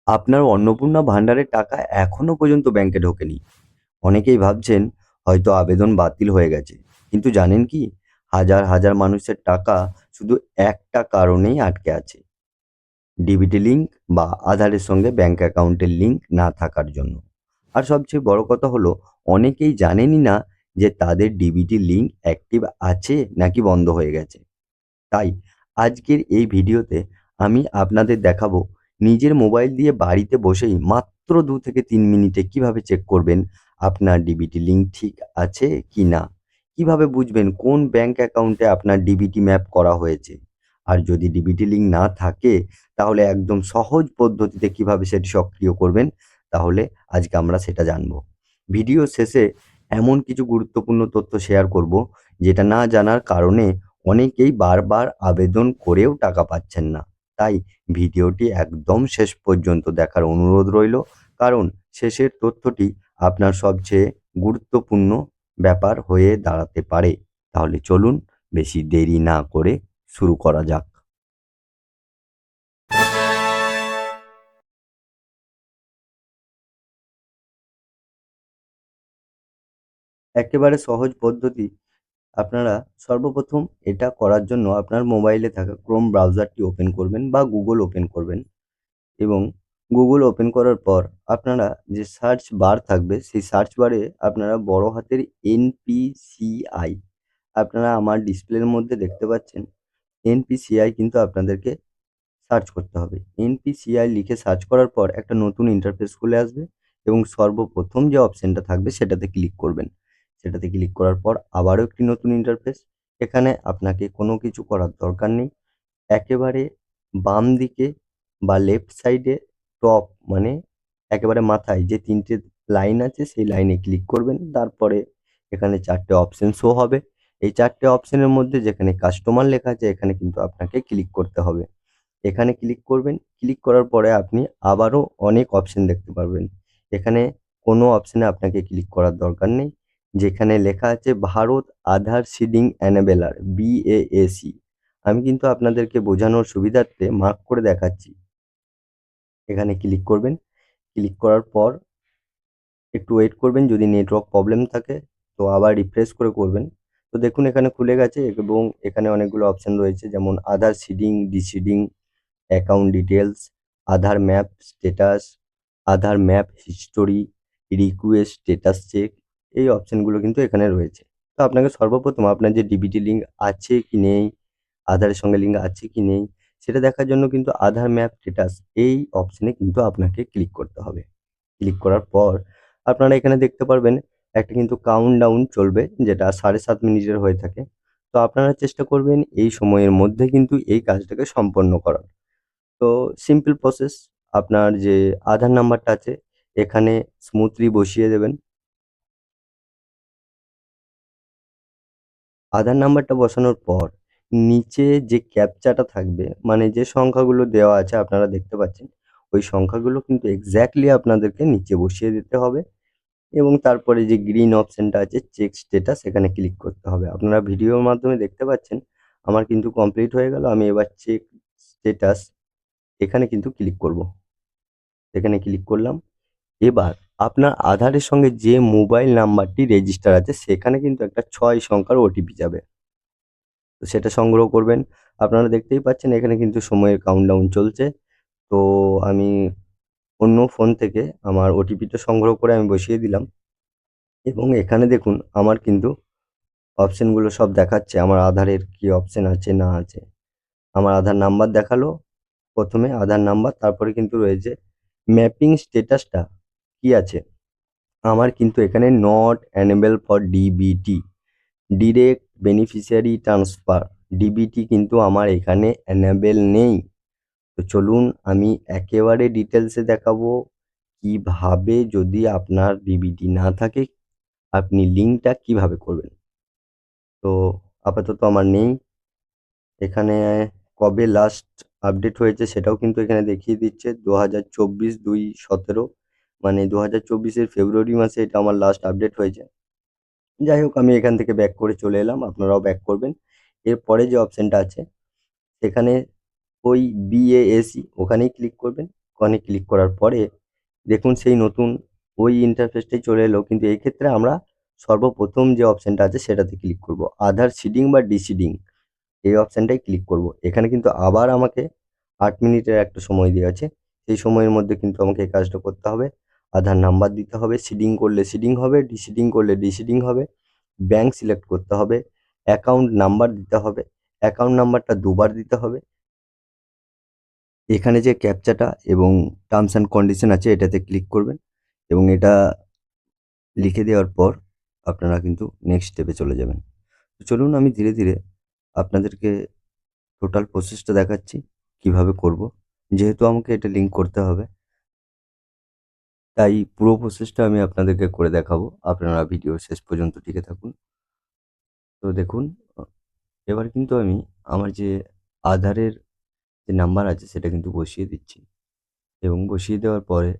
আপনার অন্নপূর্ণা ভান্ডারের টাকা এখনো পর্যন্ত ব্যাংকে ঢোকেনি। অনেকেই ভাবছেন হয়তো আবেদন বাতিল হয়ে গেছে। কিন্তু জানেন কি? হাজার হাজার মানুষের টাকা শুধু একটা কারণেই আটকে আছে। ডিবিটি লিঙ্ক বা আধারের সঙ্গে ব্যাংক অ্যাকাউন্টের লিঙ্ক না থাকার জন্য। আর সবচেয়ে বড় কথা হলো, অনেকেই জানেনই না যে তাদের ডিবিটি লিঙ্ক অ্যাক্টিভ আছে নাকি বন্ধ হয়ে গেছে। তাই আজকের এই ভিডিওতে আমি আপনাদের দেখাবো নিজের মোবাইল দিয়ে বাড়িতে বসেই মাত্র 2 থেকে 3 মিনিটে কিভাবে চেক করবেন আপনার ডিবিটি লিঙ্ক ঠিক আছে কি না। কিভাবে বুঝবেন কোন ব্যাংক অ্যাকাউন্টে আপনার ডিবিটি ম্যাপ করা হয়েছে। আর যদি ডিবিটি লিঙ্ক না থাকে তাহলে একদম সহজ পদ্ধতিতে কিভাবে সেটি সক্রিয় করবেন, তাহলে আজকে আমরা সেটা জানবো। ভিডিও শেষে এমন কিছু গুরুত্বপূর্ণ তথ্য শেয়ার করব যেটা না জানার কারণে অনেকেই বারবার আবেদন করেও টাকা পাচ্ছেন না। তাই ভিডিওটি একদম শেষ পর্যন্ত দেখার অনুরোধ রইল, কারণ শেষের তথ্যটি আপনার সবচেয়ে গুরুত্বপূর্ণ ব্যাপার হয়ে দাঁড়াতে পারে। তাহলে চলুন বেশি দেরি না করে শুরু করা যাক। একেবারে সহজ পদ্ধতি। আপনারা সর্বপ্রথম এটা করার জন্য আপনার মোবাইলে থাকা ক্রোম ব্রাউজারটি ওপেন করবেন বা গুগল ওপেন করবেন। এবং গুগল ওপেন করার পর আপনারা যে সার্চ বার থাকবে সেই সার্চ বারে আপনারা বড় হাতের এনপিসিআই, আপনারা আমার ডিসপ্লের মধ্যে দেখতে পাচ্ছেন এনপিসিআই, কিন্তু আপনাদেরকে সার্চ করতে হবে। এনপিসিআই লিখে সার্চ করার পর একটা নতুন ইন্টারফেস খুলে আসবে এবং সর্বপ্রথম যে অপশনটা থাকবে সেটাতে ক্লিক করবেন। সেটাতে ক্লিক করার পর আবারও একটি নতুন ইন্টারফেস। এখানে আপনাকে কোনো কিছু করার দরকার নেই। একেবারে বাম দিকে বা লেফট সাইডে টপ, মানে একেবারে মাথায় যে ৩ টে লাইন আছে সেই লাইনে ক্লিক করবেন। তারপরে এখানে ৪ টে অপশন শো হবে। এই ৪ টে অপশনের মধ্যে যেখানে কাস্টমার লেখা আছে এখানে কিন্তু আপনাকে ক্লিক করতে হবে। এখানে ক্লিক করবেন। ক্লিক করার পরে আপনি আবারও অনেক অপশন দেখতে পারবেন। এখানে কোনো অপশনে আপনাকে ক্লিক করার দরকার নেই। যেখানে লেখা আছে ভারত আধার সিডিং এনেবেলার BAAC, আমি কিন্তু আপনাদেরকে বোঝানোর সুবিধার্থে মার্ক করে দেখাচ্ছি। এখানে ক্লিক করবেন। ক্লিক করার পর একটু ওয়েট করবেন, যদি নেটওয়ার্ক প্রবলেম থাকে তো আবার রিফ্রেশ করে করবেন। তো দেখুন এখানে খুলে গেছে এবং এখানে অনেকগুলো অপশন রয়েছে, যেমন Aadhaar seeding, deseeding, account details, Aadhaar map status, Aadhaar map history, request status check. এই অপশনগুলো কিন্তু এখানে রয়েছে। তো আপনাকে সর্বপ্রথম আপনার যে ডিবিটি লিঙ্ক আছে কি নেই, আধারের সঙ্গে লিঙ্ক আছে কি নেই, সেটা দেখার জন্য কিন্তু আধার ম্যাপ স্ট্যাটাস এই অপশনে কিন্তু আপনাকে ক্লিক করতে হবে। ক্লিক করার পর আপনারা এখানে দেখতে পারবেন একটা কিন্তু কাউন্টডাউন চলবে, যেটা 7.5 মিনিটের হয়ে থাকে। তো আপনারা চেষ্টা করবেন এই সময়ের মধ্যে কিন্তু এই কাজটাকে সম্পন্ন করার। তো সিম্পল প্রসেস, আপনার যে আধার নাম্বারটা আছে এখানে স্মুথলি বসিয়ে দেবেন। আধার নাম্বারটা বসানোর পর নিচে যে ক্যাপচাটা থাকবে, মানে যে সংখ্যাগুলো দেওয়া আছে আপনারা দেখতে পাচ্ছেন, ওই সংখ্যাগুলো কিন্তু এক্স্যাক্টলি আপনাদেরকে নিচে বসিয়ে দিতে হবে এবং তারপরে যে গ্রিন অপশনটা আছে চেক স্ট্যাটাস, এখানে ক্লিক করতে হবে। আপনারা ভিডিওর মাধ্যমে দেখতে পাচ্ছেন আমার কিন্তু কমপ্লিট হয়ে গেল। আমি এবার চেক স্ট্যাটাস এখানে কিন্তু ক্লিক করব। এখানে ক্লিক করলাম। এবার আপনার আধারের সঙ্গে যে মোবাইল নাম্বারটি রেজিস্টার আছে সেখানে কিন্তু একটা ৬ সংখ্যার ওটিপি যাবে। তো সেটা সংগ্রহ করবেন। আপনারা দেখতেই পাচ্ছেন এখানে কিন্তু সময়ের কাউন্টডাউন চলছে। তো আমি অন্য ফোন থেকে আমার ওটিপিটা সংগ্রহ করে আমি বসিয়ে দিলাম এবং এখানে দেখুন আমার কিন্তু অপশনগুলো সব দেখাচ্ছে আমার আধারের কি অপশন আছে না আছে। আমার আধার নাম্বার দেখালো, প্রথমে আধার নাম্বার, তারপরে কিন্তু রয়েছে ম্যাপিং স্ট্যাটাসটা কি আছে। আমার কিন্তু এখানে not enable for DBT, direct beneficiary transfer, DBT কিন্তু আমার এখানে এনেবল নেই। তো চলুন আমি একেবারে ডিটেলসে দেখাবো কিভাবে, যদি আপনার ডিবিটি না থাকে আপনি লিঙ্কটা কিভাবে করবেন। তো আপাতত আমার নেই। এখানে কবে লাস্ট আপডেট হয়েছে সেটাও কিন্তু এখানে দেখিয়ে দিচ্ছে 2024/2/17, মানে 2024-এর ফেব্রুয়ারি মাসে এটা আমার লাস্ট আপডেট হয়েছে। যাই হোক, আমি এখান থেকে ব্যাক করে চলে এলাম, আপনারাও ব্যাক করবেন। এরপরে যে অপশনটা আছে সেখানে ওই BAAC ওখানেই ক্লিক করবেন। আইকনে ক্লিক করার পরে দেখুন সেই নতুন ওই ইন্টারফেসটাই চলে এলো, কিন্তু এই ক্ষেত্রে আমরা সর্বপ্রথম যে অপশানটা আছে সেটাতে ক্লিক করব, আধার সিডিং বা ডিসিডিং, এই অপশানটাই ক্লিক করব। এখানে কিন্তু আবার আমাকে 8 মিনিটের একটা সময় দেওয়া আছে, সেই সময়ের মধ্যে কিন্তু আমাকে এই কাজটা করতে হবে। আধার নাম্বার দিতে হবে, সিডিং করলে সিডিং হবে, ডিসিডিং করলে ডিসিডিং হবে, ব্যাংক সিলেক্ট করতে হবে, অ্যাকাউন্ট নাম্বার দিতে হবে, অ্যাকাউন্ট নাম্বারটা দুবার দিতে হবে। এখানে যে ক্যাপচাটা এবং টার্মস অ্যান্ড কন্ডিশন আছে এটাতে ক্লিক করবেন এবং এটা লিখে দেওয়ার পর আপনারা কিন্তু নেক্সট স্টেপে চলে যাবেন। তো চলুন আমি ধীরে ধীরে আপনাদেরকে টোটাল প্রসেসটা দেখাচ্ছি কিভাবে করব। যেহেতু আমাকে এটা লিঙ্ক করতে হবে, তাই পুরো প্রসেসটা আমি আপনাদেরকে করে দেখাবো। আপনারা ভিডিও শেষ পর্যন্ত টিকে থাকুন। তো দেখুন, আ এবার কিন্তু আমি আমার যে আধারের যে নাম্বার আছে সেটা কিন্তু বসিয়ে দিচ্ছি এবং বসিয়ে দেওয়ার পরে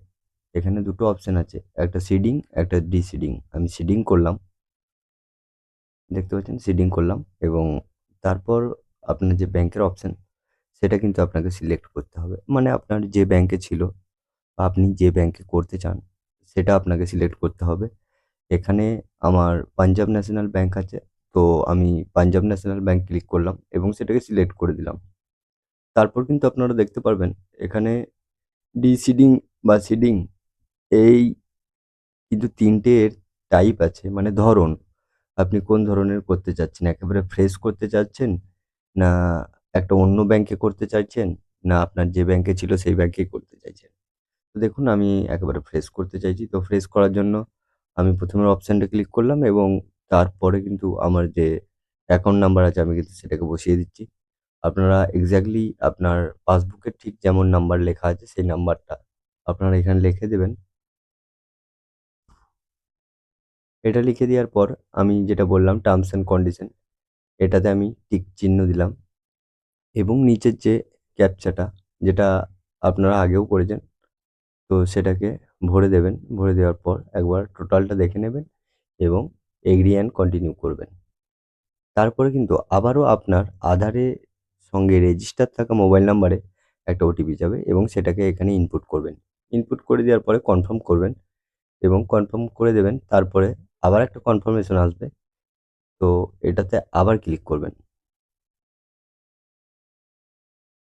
এখানে দুটো অপশান আছে, একটা সিডিং, একটা ডিসিডিং। আমি সিডিং করলাম, দেখতে পাচ্ছেন সিডিং করলাম এবং তারপর আপনার যে ব্যাংকের অপশান সেটা কিন্তু আপনাকে সিলেক্ট করতে হবে। মানে আপনার যে ব্যাংকে ছিল বা আপনি যে ব্যাংকে করতে চান সেটা আপনাকে সিলেক্ট করতে হবে। এখানে আমার পাঞ্জাব ন্যাশনাল ব্যাংক আছে, তো আমি পাঞ্জাব ন্যাশনাল ব্যাংক ক্লিক করলাম এবং সেটাকে সিলেক্ট করে দিলাম। তারপর কিন্তু আপনারা দেখতে পারবেন এখানে ডিসিডিং বা সিডিং, এই কিন্তু ৩ টের টাইপ আছে, মানে ধরন। আপনি কোন ধরনের করতে চাচ্ছেন? একেবারে ফ্রেশ করতে চাচ্ছেন? না একটা অন্য ব্যাংকে করতে চাইছেন? না আপনার যে ব্যাংকে ছিল সেই ব্যাংকেই করতে চাইছেন? তো দেখুন আমি একেবারে ফ্রেশ করতে চাইছি। তো ফ্রেশ করার জন্য আমি ১ম এর অপশানটা ক্লিক করলাম এবং তারপরে কিন্তু আমার যে অ্যাকাউন্ট নাম্বার আছে আমি কিন্তু সেটাকে বসিয়ে দিচ্ছি। আপনারা এক্সাক্টলি আপনার পাসবুকের ঠিক যেমন নাম্বার লেখা আছে সেই নাম্বারটা আপনারা এখানে লিখে দেবেন। এটা লিখে দেওয়ার পর আমি যেটা বললাম টার্মস অ্যান্ড কন্ডিশন, এটাতে আমি টিক চিহ্ন দিলাম এবং নিচের যে ক্যাপচাটা যেটা আপনারা আগেও করেছেন, তো সেটাকে ভরে দেবেন। ভরে দেওয়ার পর একবার টোটালটা দেখে নেবেন এবং এগ্রি অ্যান্ড কন্টিনিউ করবেন। তারপরে কিন্তু আবারও আপনার আধারের সঙ্গে রেজিস্টার থাকা মোবাইল নাম্বারে একটা ওটিপি যাবে এবং সেটাকে এখানে ইনপুট করবেন। ইনপুট করে দেওয়ার পরে কনফার্ম করবেন এবং কনফার্ম করে দেবেন। তারপরে আবার একটা কনফার্মেশন আসবে। তো এটাতে আবার ক্লিক করবেন।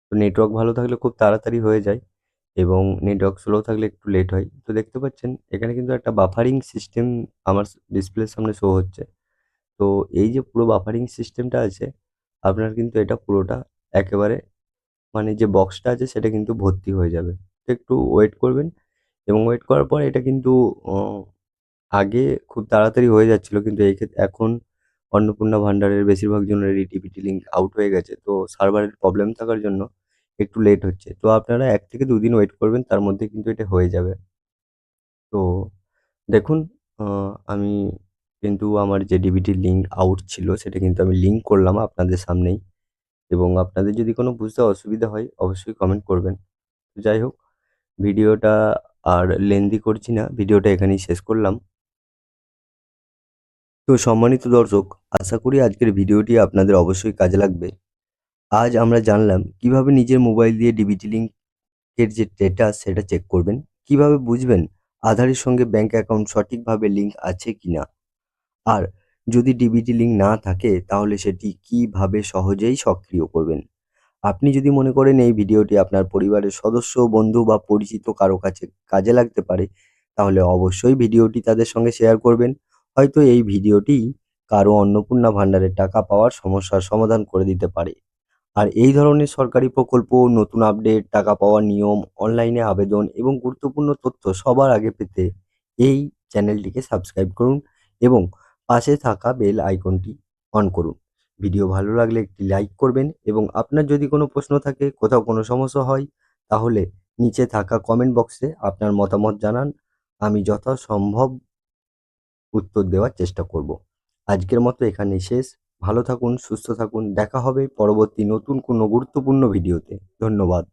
তো নেটওয়ার্ক ভালো থাকলে খুব তাড়াতাড়ি হয়ে যায় এবং নেটওয়ার্ক স্লো থাকলে একটু লেট হয়। তো দেখতে পাচ্ছেন এখানে কিন্তু একটা বাফারিং সিস্টেম আমার ডিসপ্লের সামনে শো হচ্ছে। তো এই যে পুরো বাফারিং সিস্টেমটা আছে, আপনার কিন্তু এটা পুরোটা একেবারে, মানে যে বক্সটা আছে সেটা কিন্তু ভর্তি হয়ে যাবে। তো একটু ওয়েট করবেন এবং ওয়েট করার পর এটা কিন্তু অ আগে খুব তাড়াতাড়ি হয়ে যাচ্ছিল, কিন্তু এই এখন অন্নপূর্ণা ভান্ডারের বেশিরভাগ জনেরই ডিবিটি লিঙ্ক আউট হয়ে গেছে। তো সার্ভারের প্রবলেম থাকার জন্য একটু লেট হচ্ছে। তো আপনারা ১ থেকে ২ দিন ওয়েট করবেন, তার মধ্যে কিন্তু এটা হয়ে যাবে। তো দেখুন, আ আমি কিন্তু আমার যে ডিবিটির লিঙ্ক আউট ছিল সেটা কিন্তু আমি লিঙ্ক করলাম আপনাদের সামনেই এবং আপনাদের যদি কোনো বুঝতে অসুবিধা হয় অবশ্যই কমেন্ট করবেন। তো যাই হোক, ভিডিওটা আর লেন্দি করছি না। ভিডিওটা এখানেই শেষ করলাম। তো সম্মানিত দর্শক, আশা করি আজকের ভিডিওটি আপনাদের অবশ্যই কাজে লাগবে। আজ আমরা জানলাম কিভাবে নিজের মোবাইল দিয়ে ডিবিটি লিঙ্কের যে স্ট্যাটাস সেটা চেক করবেন, কিভাবে বুঝবেন আধারের সঙ্গে ব্যাংক অ্যাকাউন্ট সঠিকভাবে লিঙ্ক আছে কিনা, আর যদি ডিবিটি লিঙ্ক না থাকে তাহলে সেটি কিভাবে সহজেই সক্রিয় করবেন। আপনি যদি মনে করেন এই ভিডিওটি আপনার পরিবারের সদস্য, বন্ধু বা পরিচিত কারো কাছে কাজে লাগতে পারে, তাহলে অবশ্যই ভিডিওটি তাদের সঙ্গে শেয়ার করবেন। হয়তো এই ভিডিওটিই কারো অন্নপূর্ণা ভান্ডারের টাকা পাওয়ার সমস্যার সমাধান করে দিতে পারে। আর এই ধরনের সরকারি প্রকল্প, নতুন আপডেট, টাকা পাওয়ার নিয়ম, অনলাইনে আবেদন এবং গুরুত্বপূর্ণ তথ্য সবার আগে পেতে এই চ্যানেলটিকে সাবস্ক্রাইব করুন এবং পাশে থাকা বেল আইকনটি অন করুন। ভিডিও ভালো লাগলে একটি লাইক করবেন এবং আপনার যদি কোনো প্রশ্ন থাকে, কোথাও কোনো সমস্যা হয়, তাহলে নিচে থাকা কমেন্ট বক্সে আপনার মতামত জানান। আমি যথাসম্ভব উত্তর দেওয়ার চেষ্টা করব। আজকের মতো এখানেই শেষ। ভালো থাকুন, সুস্থ থাকুন। দেখা হবে পরবর্তী নতুন কোনো গুরুত্বপূর্ণ ভিডিওতে। ধন্যবাদ।